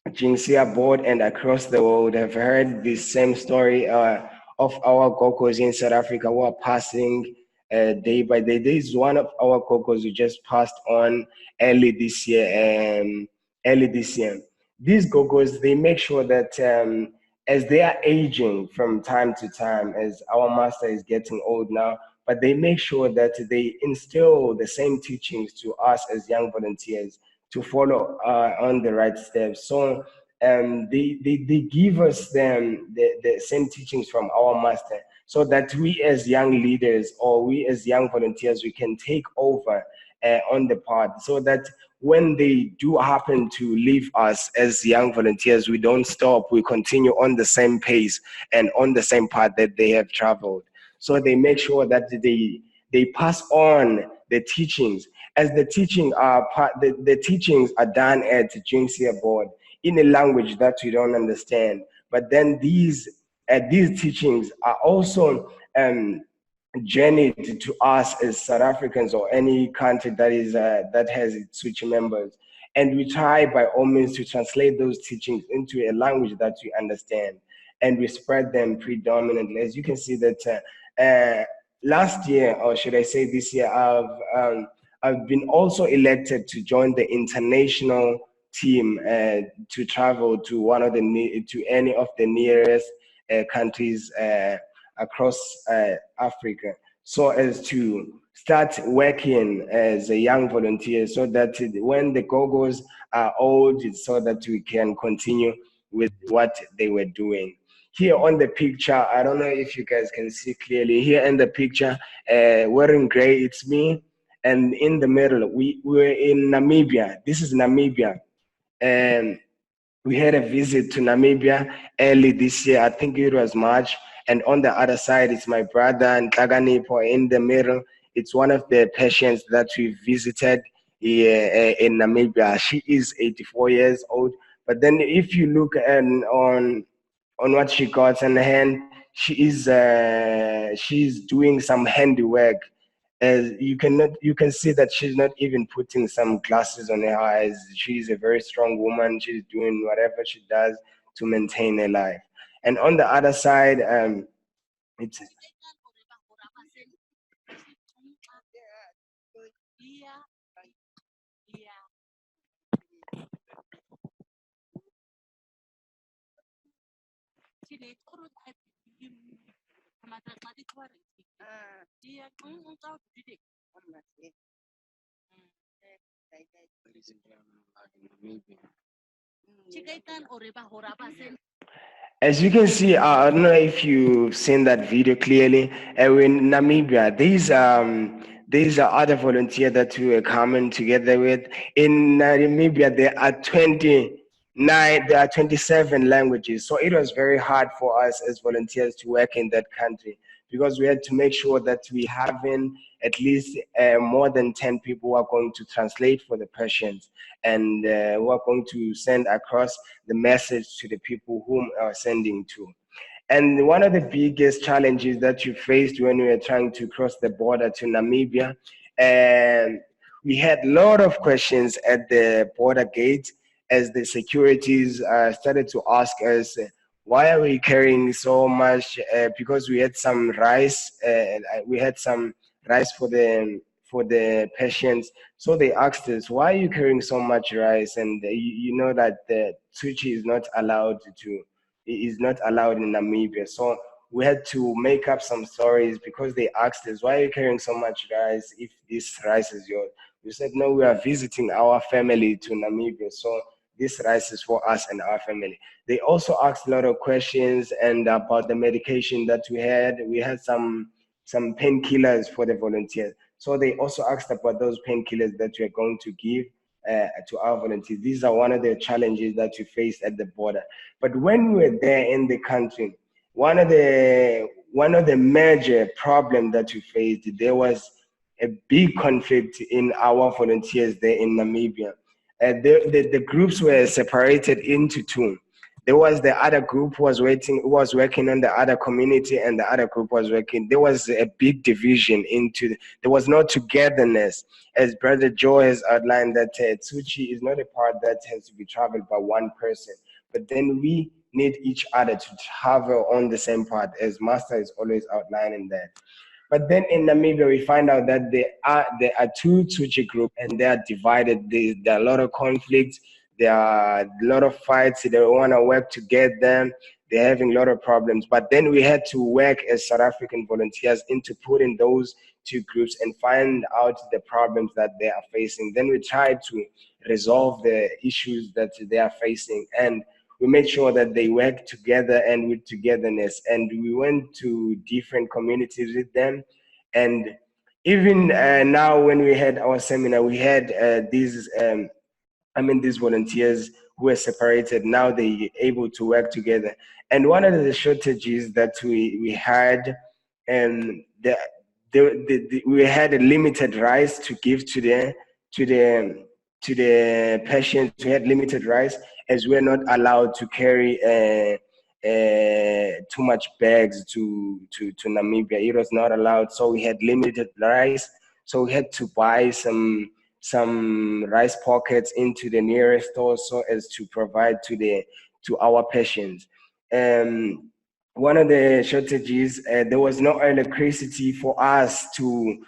C: Jinxia board and across the world have heard this same story of our Gokos in South Africa who are passing day by day. This is one of our Gokos who just passed on early this year. These Gokos, they make sure that as they are aging from time to time, as our master is getting old now, but they make sure that they instill the same teachings to us as young volunteers to follow on the right steps. So they give us the same teachings from our master so that we as young leaders or we as young volunteers, we can take over on the path so that when they do happen to leave us as young volunteers, we don't stop, we continue on the same pace and on the same path that they have traveled. So they make sure that they pass on the teachings, as the teachings are done at Jinxia board in a language that we don't understand. But then these teachings are also journeyed to us as South Africans or any country that is that has its Tzu Chi members, and we try by all means to translate those teachings into a language that we understand, and we spread them predominantly. As you can see that last year, or should I say this year, I've been also elected to join the international team to travel to any of the nearest countries across Africa, so as to start working as a young volunteer, so that when the Gogos are old, so that we can continue with what they were doing. Here on the picture, I don't know if you guys can see clearly, here in the picture, wearing gray, it's me, and in the middle, we're in Namibia. This is Namibia, and we had a visit to Namibia early this year. I think it was March. And on the other side, it's my brother and Taganipo in the middle. It's one of the patients that we visited in Namibia. She is 84 years old. But then if you look on what she got in hand, she's doing some handiwork. As you can see that she's not even putting some glasses on her eyes. She's a very strong woman. She's doing whatever she does to maintain her life. And on the other side, it's as you can see, I don't know if you've seen that video clearly. In Namibia, these are other volunteers that we are coming together with. In Namibia, there are 27 languages. So it was very hard for us as volunteers to work in that country because we had to make sure that we having at least more than 10 people who are going to translate for the patients and who are going to send across the message to the people whom are sending to. And one of the biggest challenges that you faced when we were trying to cross the border to Namibia, and we had a lot of questions at the border gate as the securities started to ask us, why are we carrying so much? Because we had some rice, we had some rice for the patients. So they asked us, why are you carrying so much rice? And you know that the Tzu Chi is not allowed in Namibia. So we had to make up some stories because they asked us, why are you carrying so much rice if this rice is yours? We said, no, we are visiting our family to Namibia. So this rice is for us and our family. They also asked a lot of questions and about the medication that we had. We had some painkillers for the volunteers. So they also asked about those painkillers that we are going to give to our volunteers. These are one of the challenges that we faced at the border. But when we were there in the country, one of the major problems that we faced, there was a big conflict in our volunteers there in Namibia. The groups were separated into two. There was the other group who was working on the other community, and the other group was working. There was a big division there was no togetherness. As Brother Joe has outlined, that Tzu Chi is not a part that has to be traveled by one person, but then we need each other to travel on the same path, as Master is always outlining that. But then in Namibia, we find out that there are two Tzu Chi groups, and they are divided. There are a lot of conflicts. There are a lot of fights. They don't want to work together. They're having a lot of problems. But then we had to work as South African volunteers into putting those two groups and find out the problems that they are facing. Then we tried to resolve the issues that they are facing, and we made sure that they work together and with togetherness. And we went to different communities with them. And even now, when we had our seminar, we had these volunteers who were separated. Now they able to work together. And one of the shortages that we had, and we had a limited rice to give to the patients. We had limited rice, as we're not allowed to carry too much bags to Namibia. It was not allowed, so we had limited rice. So we had to buy some rice pockets into the nearest store so as to provide to our patients. One of the shortages, there was no electricity for us to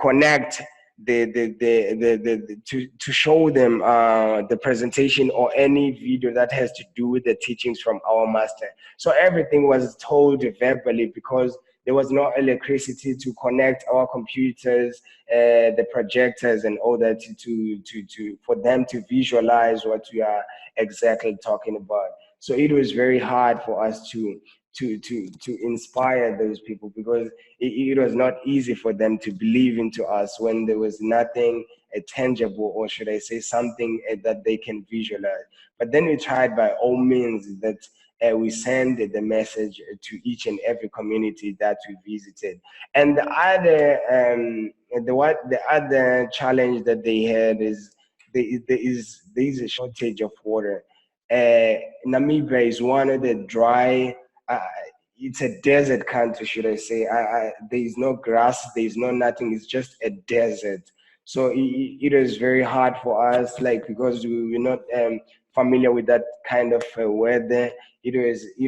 C: connect to show them the presentation or any video that has to do with the teachings from our master. So everything was told verbally because there was no electricity to connect our computers, the projectors, and all that for them to visualize what we are exactly talking about. So it was very hard for us to inspire those people because it was not easy for them to believe into us when there was nothing tangible, or should I say something that they can visualize. But then we tried by all means that we send the message to each and every community that we visited. And the other challenge that they had is there is a shortage of water. Namibia is one of the dry. It's a desert country, should I say. There is no grass, there is no nothing. It's just a desert. So it is very hard for us, like, because we're not familiar with that kind of weather. It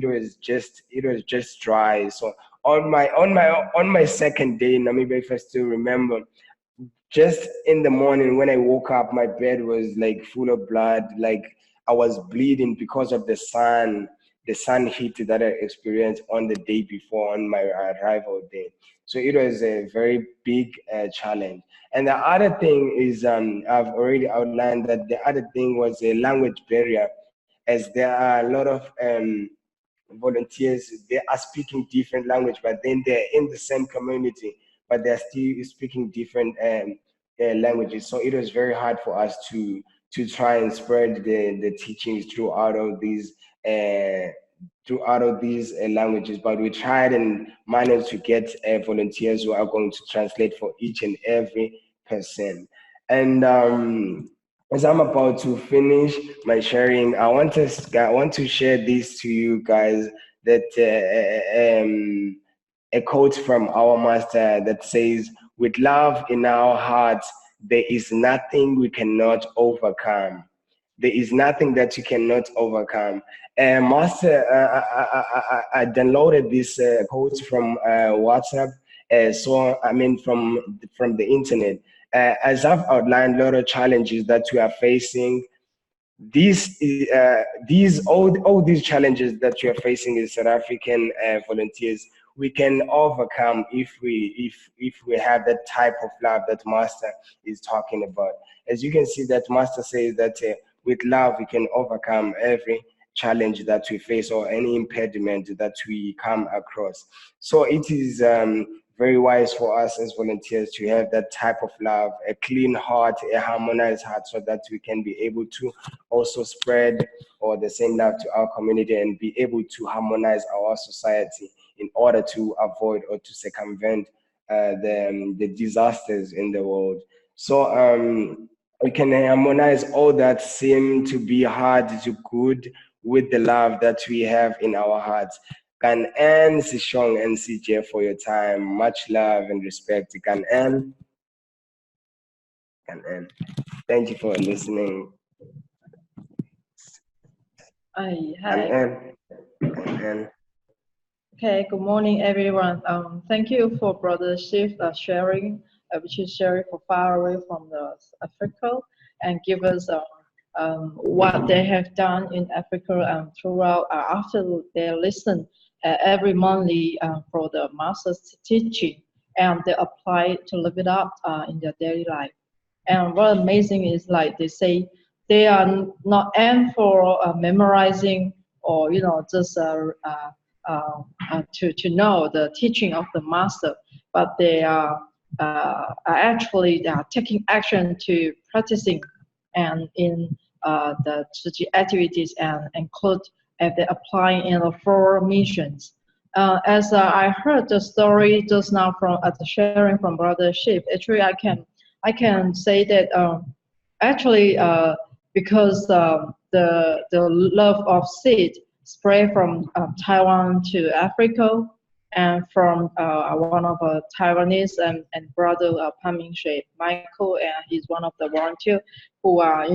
C: was just dry. So on my second day in Namibia, if I still remember, just in the morning when I woke up, my bed was like full of blood. Like I was bleeding because of the sun heat that I experienced on the day before, on my arrival day. So it was a very big challenge. And the other thing is, I've already outlined that the other thing was a language barrier, as there are a lot of volunteers. They are speaking different language, but then they're in the same community, but they're still speaking different languages. So it was very hard for us to try and spread the teachings throughout of these languages. But we tried and managed to get volunteers who are going to translate for each and every person. And as I'm about to finish my sharing, I want to share this to you guys, that a quote from our master that says, "With love in our hearts, there is nothing we cannot overcome." There is nothing that you cannot overcome. Master, I downloaded this quote from WhatsApp, from the internet. As I've outlined a lot of challenges that we are facing, all these challenges that we are facing as South African volunteers, we can overcome if we have that type of love that Master is talking about. As you can see, that Master says that with love we can overcome every challenge that we face or any impediment that we come across. So it is very wise for us as volunteers to have that type of love, a clean heart, a harmonized heart, so that we can be able to also spread or the same love to our community and be able to harmonize our society in order to avoid or to circumvent the disasters in the world. So we can harmonize all that seem to be hard to good with the love that we have in our hearts. Kan N, Sishong, and CJ for your time. Much love and respect. Kan N. Thank you for listening.
D: Hi.
C: Kan N.
D: Okay, good morning, everyone. Thank you for Brother Shift sharing, which is sharing from far away from the Africa, and give us what they have done in Africa throughout after they listen every monthly for the master's teaching, and they apply to live it up in their daily life. And what amazing is, like they say, they are not aimed for memorizing or just to know the teaching of the master, but they are actually taking action to practicing and in the Tzu Chi activities and include they applying in the 4 missions. As I heard the story just now from the sharing from Brother Shift, actually I can say that actually because the love of seed spread from Taiwan to Africa, and from one of Taiwanese and brother Paming Shui Michael, and he's one of the volunteers who are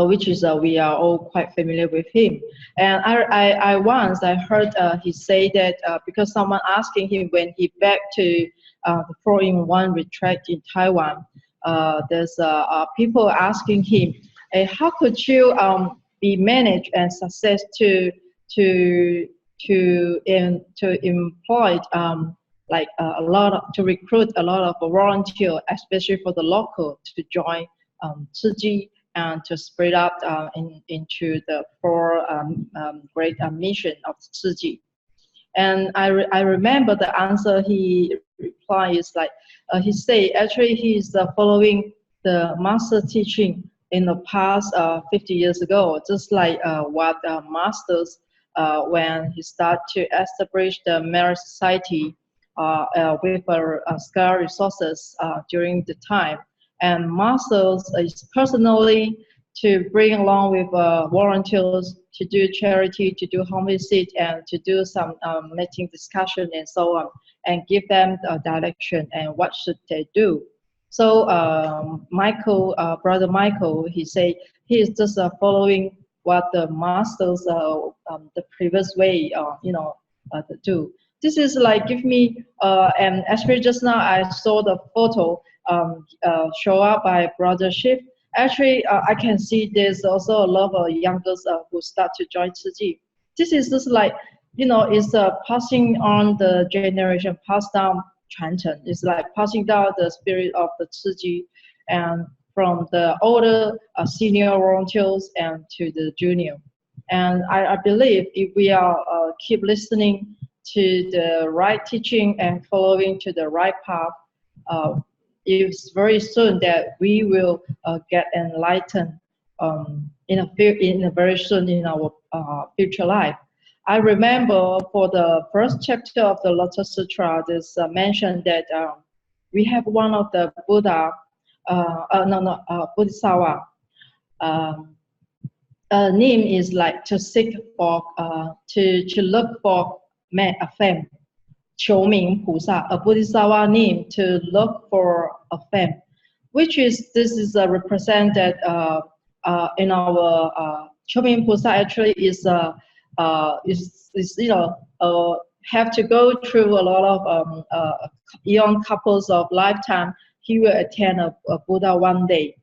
D: which is we are all quite familiar with him. And I once heard he say that because someone asking him when he back to the 4-in-1 retreat in Taiwan, there's people asking him, hey, how could you be managed and success to employ like to recruit a lot of volunteers, especially for the local, to join Tzu Chi and to spread out into the 4 great mission of Tzu Chi. And I remember the answer he replied is like he say actually he is following the master teaching in the past 50 years ago, just like what masters, when he started to establish the merit society with scarce resources during the time. And masters is personally to bring along with volunteers to do charity, to do home visit, and to do some meeting discussion and so on, and give them direction and what should they do. So Michael, brother Michael, he said he is just following what the masters, the previous way, to do. This is like give me, and actually just now I saw the photo show up by brother Shiv. Actually, I can see there's also a lot of youngers who start to join Tzu Chi. This is just like, it's passing on the generation, passed down 传承. It's like passing down the spirit of the Tzu Chi, and from the older senior volunteers and to the junior. And I believe if we are keep listening to the right teaching and following to the right path, it's very soon that we will get enlightened in a very soon in our future life. I remember for the first chapter of the Lotus Sutra, there's mentioned that we have one of the Buddha, Bodhisattva. Name is like to seek for, to look for a fame. 求名菩萨, a Bodhisattva name to look for a fame, which is this is represented in our 求名菩萨 actually is have to go through a lot of young couples of lifetime. He will attend a Buddha one day.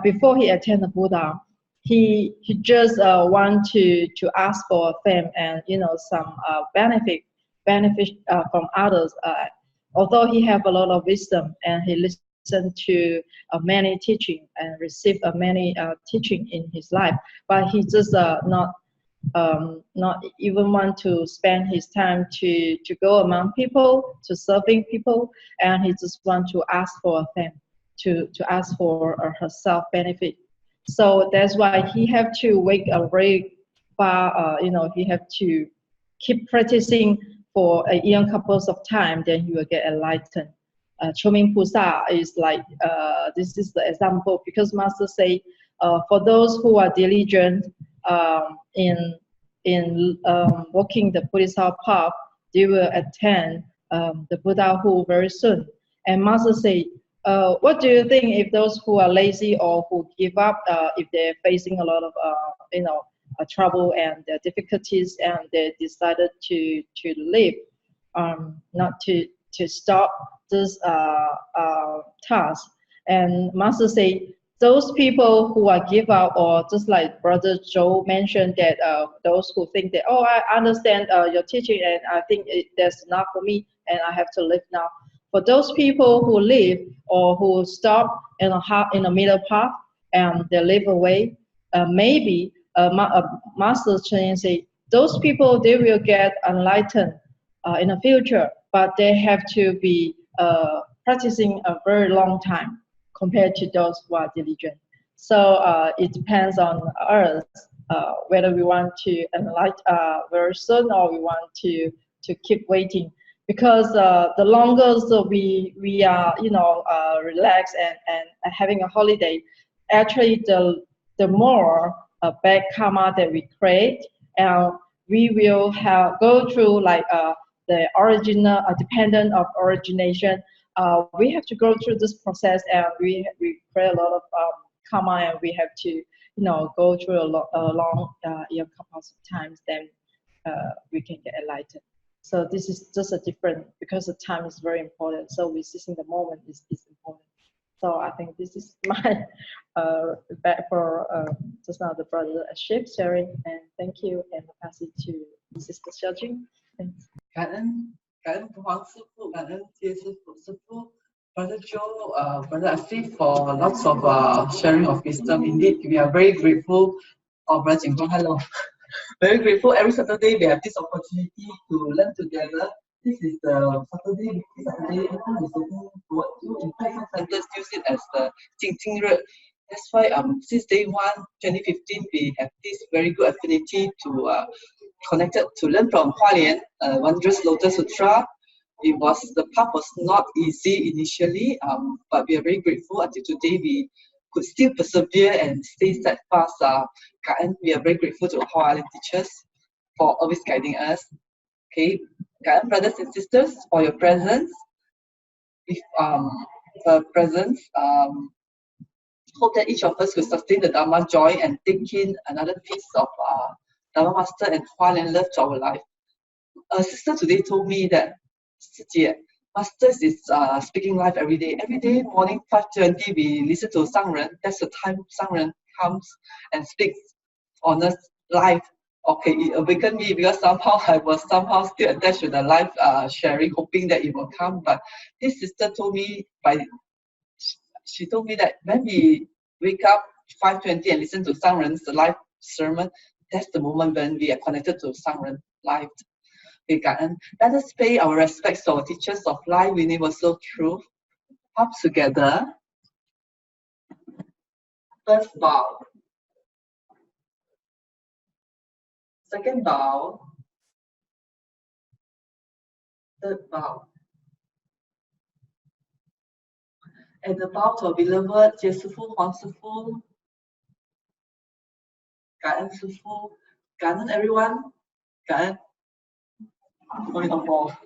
D: Before he attend a Buddha, he just want to ask for fame and some benefit from others. Although he have a lot of wisdom and he listened to many teaching and received many teaching in his life, but he just not even want to spend his time to go among people, to serving people, and he just want to ask for fame, to ask for herself benefit. So that's why he have to wait a very far, he have to keep practicing for a young couples of time, then he will get enlightened. 求名菩萨 is like, this is the example, because Master say, for those who are diligent in walking the Bodhisattva path, they will attain the Buddhahood very soon. And Master say, what do you think if those who are lazy or who give up, if they're facing a lot of, trouble and difficulties, and they decided to leave, not to stop this task? And Master say, those people who are give up, or just like Brother Joe mentioned that those who think that, oh, I understand your teaching and I think that's enough for me and I have to live now. For those people who leave or who stop in a middle path and they live away, maybe Master Cheng say, those people, they will get enlightened in the future, but they have to be practicing a very long time compared to those who are diligent. So it depends on us whether we want to enlighten very soon or we want to keep waiting. Because the longer we are relaxed and having a holiday, actually the more bad karma that we create, and we will go through like the original dependent of origination. We have to go through this process, and we create a lot of karma, and we have to go through a long couple of times. Then we can get enlightened. So this is just a different, because the time is very important. So resisting the moment is important. So I think this is my back for just now the brother Asive sharing, and thank you, and I'll pass it to Sister Jing. Thanks.
B: 感恩黄师傅，感恩接师傅 Brother Joe, Brother Asive for lots of sharing of wisdom. Indeed, we are very grateful. Oh, Brother Jing, hello. Very grateful. Every Saturday we have this opportunity to learn together. this is the Saturday, everyone is looking forward to. In fact, some centers use it as the Jing Re. That's why since day one, 2015, we have this very good affinity to connected to learn from Hualien, Wondrous Lotus Sutra. The path was not easy initially, but we are very grateful until today we could still persevere and stay steadfast. We are very grateful to Hualien teachers for always guiding us. Okay, brothers and sisters, for your presence. Hope that each of us will sustain the Dharma joy and take in another piece of Dharma Master and Hualien love to our life. A sister today told me that Masters is speaking live every day. Every day morning 5:20 we listen to Sangren. That's the time Sangren comes and speaks on us live. Okay, it awakened me because somehow I was still attached to the live sharing, hoping that it will come. But this sister told me she told me that when we wake up 5:20 and listen to Sangren's live sermon, that's the moment when we are connected to Sangren live. Let us pay our respects to our teachers of life, universal truth. Up together. First bow. Second bow. Third bow. And the bow to our beloved Jie Sifu, Huang Sifu, Gan Sifu, Gan everyone, Gan. Only no more.